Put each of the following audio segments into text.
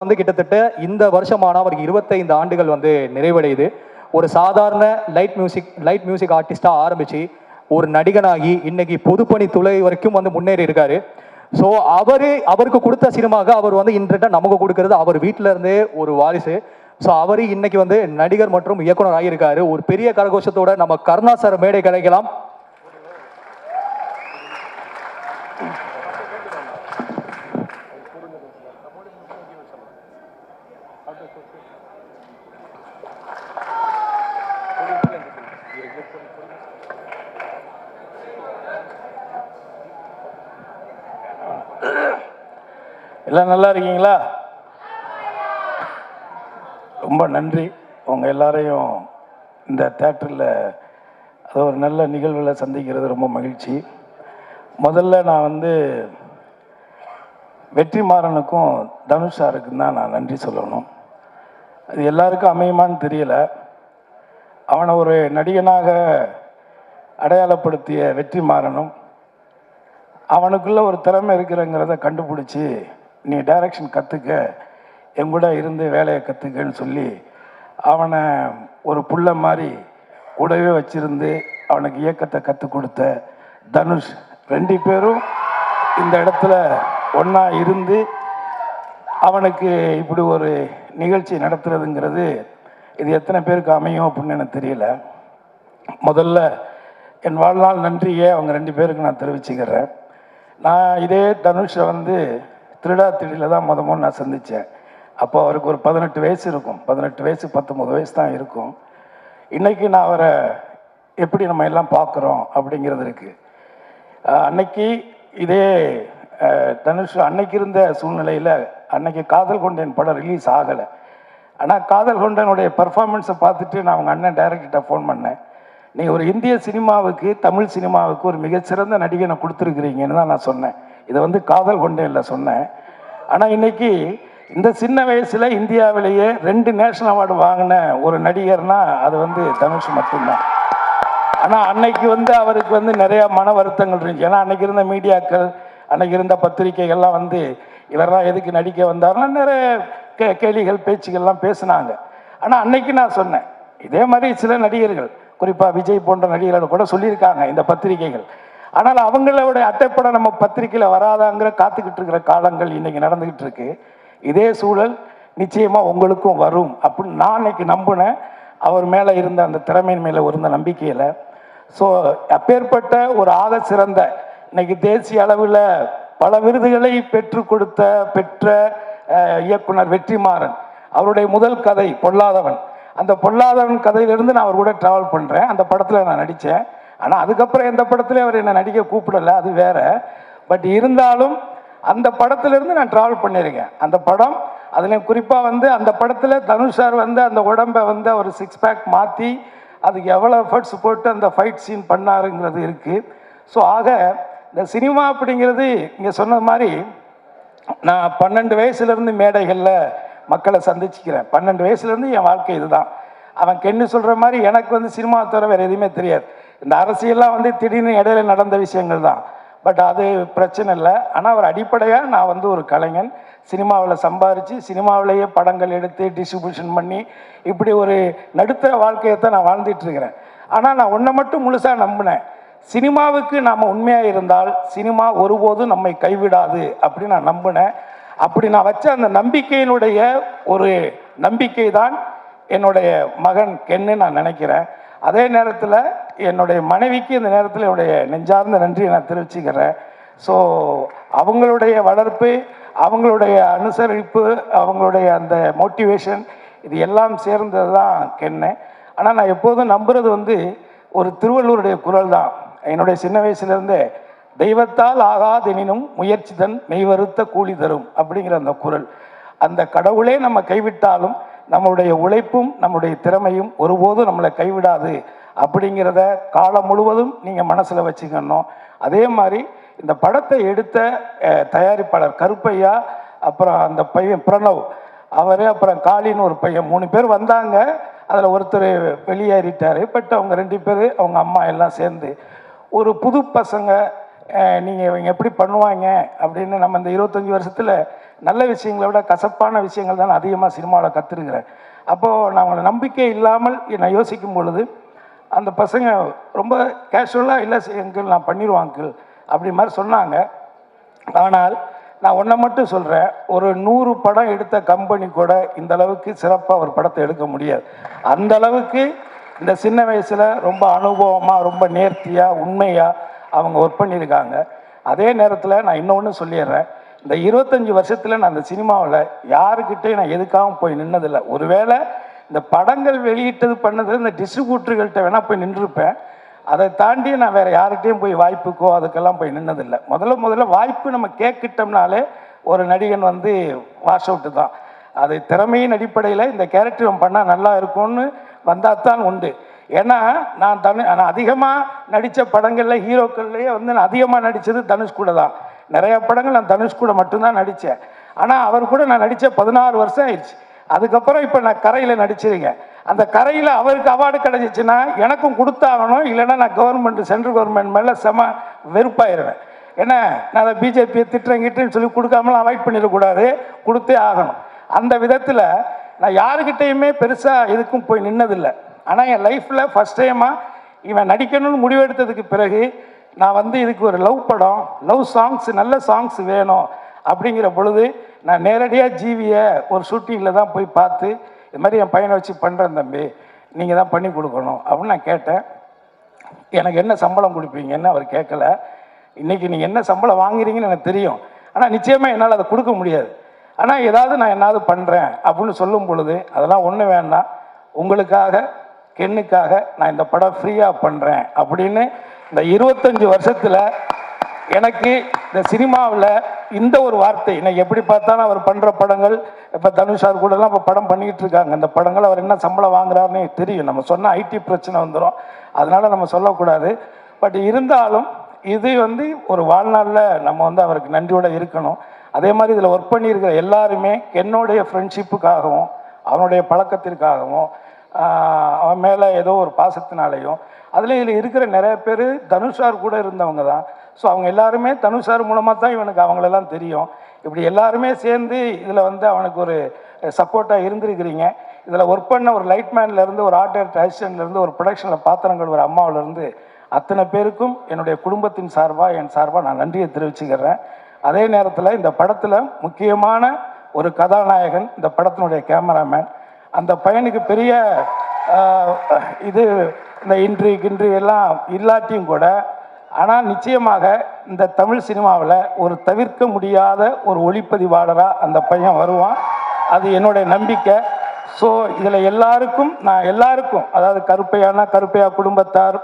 வந்து கிட்டத்தட்ட இந்த வருஷமான அவருக்கு 25 ஆண்டுகள் வந்து நிறைவடையுது. ஒரு சாதாரண லைட் மியூசிக் ஆர்டிஸ்டா ஆரம்பிச்சு ஒரு நடிகனாகி இன்னைக்கு பொதுப்பணித்துறை வரைக்கும் வந்து முன்னேறி இருக்காரு. ஸோ அவருக்கு கொடுத்த சினிமாவுக்கு அவர் வந்து இன்றைட்ட நமக்கு கொடுக்கறது அவர் வீட்டில இருந்தே ஒரு வாரிசு. ஸோ அவரு இன்னைக்கு வந்து நடிகர் மற்றும் இயக்குனர் ஆகியிருக்காரு. ஒரு பெரிய கரகோஷத்தோட நம்ம கருணா சார் மேடை கிடைக்கலாம். எல்லாம் நல்லா இருக்கீங்களா? ரொம்ப நன்றி. உங்கள் எல்லாரையும் இந்த தேட்டரில் அது ஒரு நல்ல நிகழ்வில் சந்திக்கிறது ரொம்ப மகிழ்ச்சி. முதல்ல நான் வந்து வெற்றிமாறனுக்கும் தனுஷ் சாருக்கும் தான் நான் நன்றி சொல்லணும். அது எல்லாருக்கும் அமையுமான்னு தெரியல. அவனை ஒரு நடிகனாக அடையாளப்படுத்திய வெற்றிமாறனும் அவனுக்குள்ள ஒரு திறமை இருக்கிறங்கிறத கண்டுபிடிச்சி நீ டைரக்ஷன் கற்றுக்க, என் கூட இருந்து வேலையை கற்றுக்கன்னு சொல்லி அவனை ஒரு புள்ள மாதிரி கூடவே வச்சிருந்து அவனுக்கு இயக்கத்தை கற்றுக் கொடுத்த தனுஷ், ரெண்டு பேரும் இந்த இடத்துல ஒன்றா இருந்து அவனுக்கு இப்படி ஒரு நிகழ்ச்சி நடத்துறதுங்கிறது இது எத்தனை பேருக்கு அமையும் அப்படின்னு எனக்கு தெரியல. முதல்ல என் வாழ்நாள் நன்றியை அவங்க ரெண்டு பேருக்கு நான் தெரிவிச்சுக்கிறேன். நான் இதே தனுஷை வந்து திருடா திருடியில் தான் முதல் நான் சந்தித்தேன். அப்போ அவருக்கு ஒரு 18 வயசு இருக்கும், 18 வயசு 19 வயசு தான் இருக்கும். இன்றைக்கி நான் அவரை எப்படி நம்ம எல்லாம் பார்க்குறோம் அப்படிங்கிறது இருக்குது. அன்னைக்கு இதே தனுஷ் அன்னைக்கு இருந்த சூழ்நிலையில் அன்னைக்கு காதல் கொண்டேன் படம் ரிலீஸ் ஆகலை. ஆனால் காதல் கொண்டனுடைய பர்ஃபார்மன்ஸை பார்த்துட்டு நான் அவங்க அண்ணன் டைரக்டர்கிட்ட ஃபோன் பண்ணேன். நீங்கள் ஒரு இந்திய சினிமாவுக்கு, தமிழ் சினிமாவுக்கு ஒரு மிகச்சிறந்த நடிகனை கொடுத்துருக்குறீங்கன்னு தான் நான் சொன்னேன். இதை வந்து காதல் கொண்டேன்ல சொன்னேன். ஆனால் இன்னைக்கு இந்த சின்ன வயசில் இந்தியாவிலேயே 2 நேஷனல் அவார்டு வாங்கின ஒரு நடிகர்னா அது வந்து தனுஷ் மட்டும்தான். ஆனால் அன்னைக்கு வந்து அவருக்கு வந்து நிறையா மன வருத்தங்கள் இருந்துச்சு. ஏன்னா அன்னைக்கு இருந்த மீடியாக்கள், அன்னைக்கு இருந்த பத்திரிகைகள்லாம் வந்து இவரெல்லாம் எதுக்கு நடிக்க வந்தாருன்னா நிறைய கேலிகள் பேச்சுகள்லாம் பேசினாங்க. ஆனால் அன்னைக்கு நான் சொன்னேன், இதே மாதிரி சில நடிகர்கள், குறிப்பாக விஜய் போன்ற நடிகர்கள் கூட சொல்லியிருக்காங்க இந்த பத்திரிகைகள். ஆனால் அவங்களோட அட்டைப்படம் நம்ம பத்திரிகையில் வராதாங்கிற காத்துக்கிட்டு இருக்கிற காலங்கள் இன்றைக்கி நடந்துக்கிட்டு இருக்கு. இதே சூழல் நிச்சயமாக உங்களுக்கும் வரும் அப்படின்னு நான் இன்னைக்கு நம்பினேன். அவர் மேலே இருந்த அந்த திறமையின் மேலே இருந்த நம்பிக்கையில். ஸோ அப்பேற்பட்ட ஒரு ஆக சிறந்த இன்னைக்கு தேசிய அளவில் பல விருதுகளை பெற்ற இயக்குனர் வெற்றிமாறன், அவருடைய முதல் கதை பொல்லாதவன். அந்த பொல்லாதவன் கதையிலிருந்து நான் அவர் கூட ட்ராவல் பண்ணுறேன். அந்த படத்தில் நான் நடித்தேன். ஆனால் அதுக்கப்புறம் எந்த படத்துலையும் அவர் என்னை நடிக்க கூப்பிடலை, அது வேற. பட் இருந்தாலும் அந்த படத்துலேருந்து நான் ட்ராவல் பண்ணியிருக்கேன். அந்த படம் அதுலேயும் குறிப்பாக வந்து அந்த படத்தில் தனுஷ் சார் வந்து அந்த உடம்பை வந்து அவர் 6 பேக் மாற்றி அதுக்கு எவ்வளோ எஃபர்ட்ஸ் போட்டு அந்த ஃபைட் சீன் பண்ணாருங்கிறது இருக்குது. ஸோ ஆக இந்த சினிமா அப்படிங்கிறது இங்கே சொன்ன மாதிரி நான் 12 வயசுலேருந்து மேடைகளில் மக்களை சந்திச்சுக்கிறேன். 12 வயசுலேருந்து என் வாழ்க்கை இதுதான். அவன் கென்னு சொல்கிற மாதிரி எனக்கு வந்து சினிமா தவிர வேறு எதுவுமே தெரியாது. இந்த அரசியல்லாம் வந்து திடீர்னு இடையில நடந்த விஷயங்கள் தான். பட் அது பிரச்சனை இல்லை. ஆனால் ஒரு அடிப்படையாக நான் வந்து ஒரு கலைஞன், சினிமாவில் சம்பாரித்து சினிமாவிலேயே படங்கள் எடுத்து டிஸ்ட்ரிபியூஷன் பண்ணி இப்படி ஒரு நடுத்தர வாழ்க்கையை தான் நான் வாழ்ந்துட்டுருக்கிறேன். ஆனால் நான் ஒன்றை மட்டும் முழுசாக நம்பினேன், சினிமாவுக்கு நாம் உண்மையாக இருந்தால் சினிமா ஒருபோதும் நம்மை கைவிடாது அப்படின்னு நான் நம்பினேன். அப்படி நான் வச்ச அந்த நம்பிக்கையினுடைய ஒரு நம்பிக்கை தான் என்னுடைய மகன் கென்னு நான் நினைக்கிறேன். அதே நேரத்தில் என்னுடைய மனைவிக்கு இந்த நேரத்தில் என்னுடைய நெஞ்சார்ந்த நன்றியை நான் தெரிவிச்சுக்கிறேன். ஸோ அவங்களுடைய வளர்ப்பு, அவங்களுடைய அனுசரிப்பு, அவங்களுடைய அந்த மோட்டிவேஷன், இது எல்லாம் சேர்ந்தது தான் கென்னு. ஆனால் நான் எப்போதும் நம்புறது வந்து ஒரு திருவள்ளுவருடைய குரல் தான். என்னுடைய சின்ன வயசுலேருந்தே தெய்வத்தால் ஆகாதெனினும் முயற்சி தன் மெய்வருத்த கூலி தரும் அப்படிங்கிற அந்த குரல். அந்த கடவுளே நம்ம கைவிட்டாலும் நம்முடைய உழைப்பும் நம்முடைய திறமையும் ஒருபோதும் நம்மளை கைவிடாது அப்படிங்கிறத காலம் முழுவதும் நீங்கள் மனசில் வச்சுக்கணும். அதே மாதிரி இந்த படத்தை எடுத்த தயாரிப்பாளர் கருப்பையா, அப்புறம் அந்த பையன் பிரணவ், அவர், அப்புறம் காளின்னு ஒரு பையன், 3 பேர் வந்தாங்க. அதில் ஒருத்தர் வெளியேறிட்டார். பட் அவங்க 2 பேர், அவங்க அம்மா எல்லாம் சேர்ந்து ஒரு புது பசங்க நீங்கள் இவங்க எப்படி பண்ணுவாங்க அப்படின்னு நம்ம இந்த 25 வருஷத்தில் நல்ல விஷயங்களை விட கசப்பான விஷயங்கள் தான் அதிகமாக சினிமாவில் கற்றுருக்கிறேன். அப்போது நான் அவங்களை நம்பிக்கை இல்லாமல் நான் யோசிக்கும் பொழுது அந்த பசங்க ரொம்ப கேஷுவலாக இல்லை அங்கிள் நான் பண்ணிடுவோம் அங்கிள் அப்படி மாதிரி சொன்னாங்க. ஆனால் நான் ஒன்றை மட்டும் சொல்கிறேன், ஒரு 100 படம் எடுத்த கம்பெனி கூட இந்த அளவுக்கு சிறப்பாக ஒரு படத்தை எடுக்க முடியாது. அந்த அளவுக்கு இந்த சின்ன வயசில் ரொம்ப அனுபவமாக ரொம்ப நேர்த்தியாக உண்மையாக அவங்க ஒர்க் பண்ணியிருக்காங்க. அதே நேரத்தில் நான் இன்னொன்று சொல்லிடுறேன், இந்த 25 வருஷத்தில் நான் இந்த சினிமாவில் யாருக்கிட்டையும் நான் எதுக்காகவும் போய் நின்னதில்லை. ஒருவேளை இந்த படங்கள் வெளியிட்டது பண்ணது இந்த டிஸ்ட்ரிபியூட்டர்கள்ட்ட வேணால் போய் நின்றுருப்பேன். அதை தாண்டி நான் வேறு யார்கிட்டையும் போய் வாய்ப்புக்கோ அதுக்கெல்லாம் போய் நின்னதில்லை. முதல்ல வாய்ப்பு நம்ம கேட்கிட்டோம்னாலே ஒரு நடிகன் வந்து வாஷ் அவுட்டு தான். அது திறமையின் அடிப்படையில் இந்த கேரக்டர் பண்ணால் நல்லா இருக்கும்னு வந்தால் தான் உண்டு. ஏன்னா நான் அதிகமாக நடித்த படங்களில் ஹீரோக்கள்லேயே வந்து நான் அதிகமாக நடித்தது தனுஷ் கூட தான். நிறையா படங்கள் நான் தனுஷ் கூட மட்டும்தான் நடித்தேன். ஆனால் அவர் கூட நான் நடித்த 16 வருஷம் ஆயிடுச்சு. அதுக்கப்புறம் இப்போ நான் கரையில் நடிச்சிருக்கேன். அந்த கரையில் அவருக்கு அவார்டு கிடைச்சிச்சுன்னா எனக்கும் கொடுத்தாகணும், இல்லைன்னா நான் சென்ட்ரல் கவர்மெண்ட் மேலே வெறுப்பாயிருவேன். ஏன்னா நான் அதை பிஜேபியை திட்டுறேங்கிட்டுன்னு சொல்லி கொடுக்காமலாம் அவாய்ட் பண்ணிடக்கூடாது, கொடுத்தே ஆகணும். அந்த விதத்தில் நான் யாருக்கிட்டையுமே பெருசாக எதுக்கும் போய் நின்னதில்லை. ஆனால் என் லைஃப்பில் ஃபஸ்ட் டைமாக இவன் நடிக்கணும்னு முடிவெடுத்ததுக்கு பிறகு நான் வந்து இதுக்கு ஒரு லவ் படம், லவ் சாங்ஸ், நல்ல சாங்ஸ் வேணும் அப்படிங்கிற பொழுது நான் நேரடியாக ஜீவியை ஒரு ஷூட்டிங்கில் தான் போய் பார்த்து இது மாதிரி என் பையனை வச்சு பண்ணுறேன் தம்பி, நீங்கள் தான் பண்ணி கொடுக்கணும் அப்படின்னு நான் கேட்டேன். எனக்கு என்ன சம்பளம் கொடுப்பீங்கன்னு அவர் கேட்கல. இன்றைக்கி நீங்கள் என்ன சம்பளம் வாங்குறீங்கன்னு எனக்கு தெரியும், ஆனால் நிச்சயமாக என்னால் அதை கொடுக்க முடியாது. ஆனால் ஏதாவது நான் என்னாவது பண்ணுறேன் அப்படின்னு சொல்லும் பொழுது அதெல்லாம் ஒன்றும் வேண்டாம், உங்களுக்காக கென்னுக்காக நான் இந்த படம் ஃப்ரீயாக பண்ணுறேன் அப்படின்னு இந்த 25 வருஷத்தில் எனக்கு இந்த சினிமாவில் இந்த ஒரு வார்த்தை, இன்னைக்கு எப்படி பார்த்தாலும் அவர் பண்ணுற படங்கள் இப்போ தனுஷார் கூடலாம் இப்போ படம் பண்ணிக்கிட்டு இருக்காங்க. அந்த படங்கள் அவர் என்ன சம்பளம் வாங்குறாருன்னு தெரியும். நம்ம சொன்னால் ஐடி பிரச்சனை வந்துடும், அதனால் நம்ம சொல்லக்கூடாது. பட் இருந்தாலும் இது வந்து ஒரு வாழ்நாளில் நம்ம வந்து அவருக்கு நன்றியோடு இருக்கணும். அதே மாதிரி இதில் ஒர்க் பண்ணியிருக்கிற எல்லாருமே என்னுடைய ஃப்ரெண்ட்ஷிப்புக்காகவும் அவனுடைய பழக்கத்திற்காகவும் அவன் மேலே ஏதோ ஒரு பாசத்தினாலேயும் அதில் இதில் இருக்கிற நிறைய பேர் தனுஷார் கூட இருந்தவங்க தான். ஸோ அவங்க எல்லாருமே தனுஷார் மூலமாக தான் இவனுக்கு அவங்களெல்லாம் தெரியும். இப்படி எல்லாருமே சேர்ந்து இதில் வந்து அவனுக்கு ஒரு சப்போர்ட்டாக இருந்திருக்கிறீங்க. இதில் ஒர்க் பண்ண ஒரு லைட்மேன்லேருந்து ஒரு ஆர்ட் டைரக்டர் அசிஸ்டன்ட்லேருந்து ஒரு ப்ரொடக்ஷனில் பாத்திரங்கள் ஒரு அம்மாவிலேருந்து அத்தனை பேருக்கும் என்னுடைய குடும்பத்தின் சார்பாக என் சார்பாக நான் நன்றியை தெரிவிச்சுக்கிறேன். அதே நேரத்தில் இந்த படத்தில் முக்கியமான ஒரு கதாநாயகன் இந்த படத்தினுடைய கேமராமேன். அந்த பையனுக்கு பெரிய இது இந்த இன்ட்ரி எல்லாம் இல்லாட்டியும் கூட, ஆனால் நிச்சயமாக இந்த தமிழ் சினிமாவில் ஒரு தவிர்க்க முடியாத ஒரு ஒளிப்பதிவாளராக அந்த பையன் வருவான், அது என்னுடைய நம்பிக்கை. ஸோ இதில் எல்லாருக்கும் அதாவது கருப்பையா குடும்பத்தார்,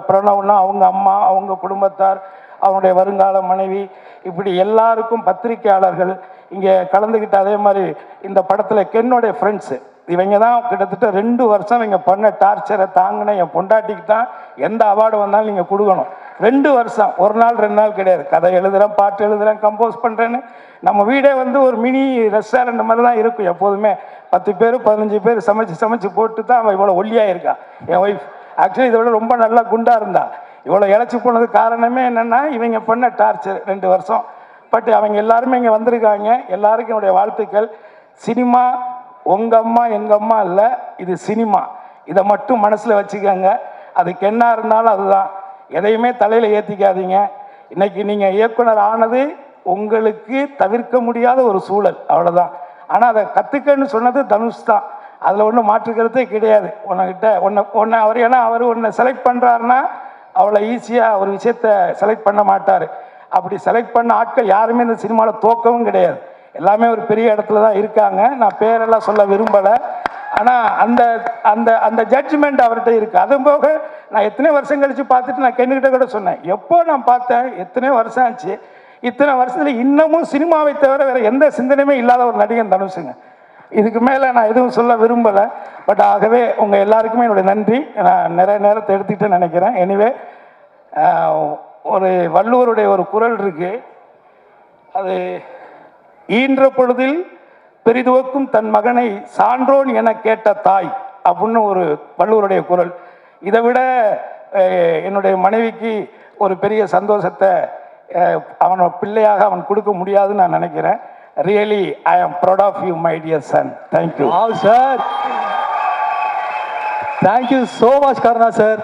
பிரணவ்னா அவங்க அம்மா அவங்க குடும்பத்தார், அவனுடைய வருங்கால மனைவி, இப்படி எல்லாருக்கும் பத்திரிகையாளர்கள் இங்கே கலந்துக்கிட்டு, அதே மாதிரி இந்த படத்தில் கென்னோடைய ஃப்ரெண்ட்ஸு இவங்க தான் கிட்டத்தட்ட 2 வருஷம் இவங்க பண்ண டார்ச்சரை தாங்கின என் பொண்டாட்டிக்கு தான் எந்த அவார்டு வந்தாலும் நீங்கள் கொடுக்கணும். 2 வருஷம், ஒரு நாள் 2 நாள் கிடையாது. கதை எழுதுகிறேன், பாட்டு எழுதுகிறேன், கம்போஸ் பண்ணுறேன்னு. நம்ம வீடே வந்து ஒரு மினி ரெஸ்டாரண்ட் மாதிரி தான் இருக்கும் எப்போதுமே. 10 பேர் 15 பேர் சமைச்சு போட்டு தான் அவன் இவ்வளோ ஒல்லியாக இருக்கா. என் ஒய்ஃப் ஆக்சுவலி இதை விட ரொம்ப நல்லா குண்டாக இருந்தா. இவ்வளோ இழைச்சி போனதுக்கு காரணமே என்னென்னா இவங்க பண்ண டார்ச்சர் 2 வருஷம். பட் அவங்க எல்லாருமே இங்கே வந்திருக்காங்க. எல்லாருக்கும் என்னுடைய வாழ்த்துக்கள். சினிமா உங்கள் அம்மா எங்கள் அம்மா இல்லை, இது சினிமா. இதை மட்டும் மனசில் வச்சுக்கோங்க. அதுக்கு என்ன இருந்தாலும் அதுதான். எதையுமே தலையில் ஏற்றிக்காதீங்க. இன்றைக்கி நீங்கள் இயக்குனர் ஆனது உங்களுக்கு தவிர்க்க முடியாத ஒரு சூழல், அவ்வளோதான். ஆனால் அதை கற்றுக்கன்னு சொன்னது தனுஷ் தான், அதில் ஒன்றும் மாற்றுக்கிறதே கிடையாது. உன்னை அவர் ஏன்னா அவர் உன்னை செலக்ட் பண்ணுறாருன்னா அவ்வளோ ஈஸியாக ஒரு விஷயத்தை செலக்ட் பண்ண மாட்டார். அப்படி செலக்ட் பண்ண ஆட்கள் யாருமே இந்த சினிமாவில் தோக்கவும் கிடையாது. எல்லாமே ஒரு பெரிய இடத்துல தான் இருக்காங்க. நான் பேரெல்லாம் சொல்ல விரும்பலை. ஆனால் அந்த அந்த அந்த ஜட்ஜ்மெண்ட் அவர்கிட்ட இருக்குது. அதுவும் போக நான் எத்தனை வருஷம் கழித்து பார்த்துட்டு நான் கென்னுக்கிட்ட கூட சொன்னேன், எப்போ நான் பார்த்தேன், எத்தனை வருஷம் ஆச்சு, இத்தனை வருஷத்தில் இன்னமும் சினிமாவை தவிர வேறு எந்த சிந்தனையுமே இல்லாத ஒரு நடிகன் தனுஷுங்க. இதுக்கு மேலே நான் எதுவும் சொல்ல விரும்பலை. பட் ஆகவே உங்கள் எல்லாருக்குமே என்னுடைய நன்றி. நான் நிறைய நேரத்தை எடுத்துக்கிட்டேன்னு நினைக்கிறேன். எனிவே ஒரு வள்ளுவருடைய ஒரு குறள் இருக்குது, அது ஈன்ற பொழுதில் பெரிதுவக்கும் தன் மகனை சான்றோன் என கேட்ட தாய் அப்படின்னு ஒரு வள்ளுவருடைய குறள். இதை விட என்னுடைய மனைவிக்கு ஒரு பெரிய சந்தோஷத்தை அவனோட பிள்ளையாக அவன் கொடுக்க முடியாதுன்னு நான் நினைக்கிறேன். Really I am proud of you my dear son. Thank you sir, thank you so much Karuna sir.